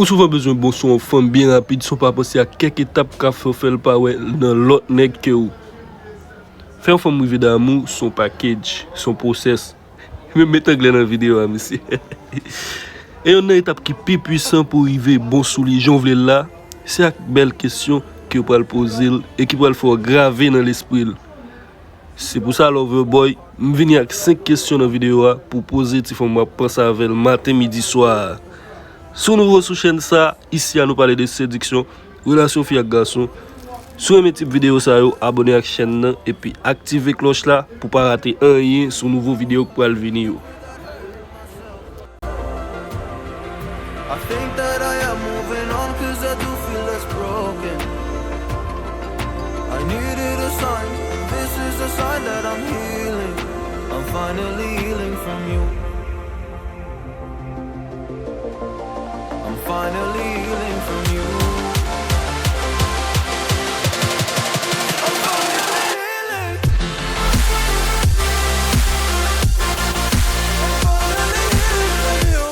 Ou souvent besoin bon son femme bien rapide, sont pas passer à quelques étapes qu'a fait pas ouais dans l'autre nèg que ou. Faire une femme rive d'amour, son package, son process. Même mettre anglais dans la vidéo, monsieur. Et une étape qui est plus puissant pour arriver bon sous les gens là, c'est une belle question que vous pouvez poser et qui peut le faire graver dans l'esprit. C'est pour ça, Loverboy, je viens avec 5 questions dans la vidéo pour poser si vous penser avec le matin, midi, soir. Si nous sur chaîne ça, ici à nous parler de séduction, relation fille avec garçon. Sur mes types vidéo ça, abonnez à la chaîne et puis activez la cloche là pour pas rater un lien sur nouveau vidéo pour le venir. I think that I am moving on cause I do feel less broken. I needed a sign, this is a sign that I'm healing. I'm finally healing from you. I'm finally healing from you. I'm finally healing. I'm finally healing from you.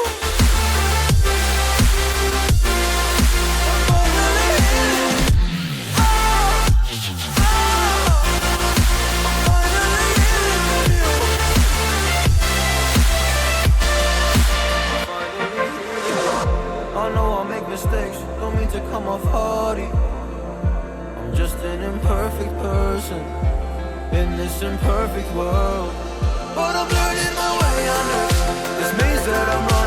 Mistakes, don't mean to come off hardy. I'm just an imperfect person in this imperfect world, but I'm learning my way under this maze that I'm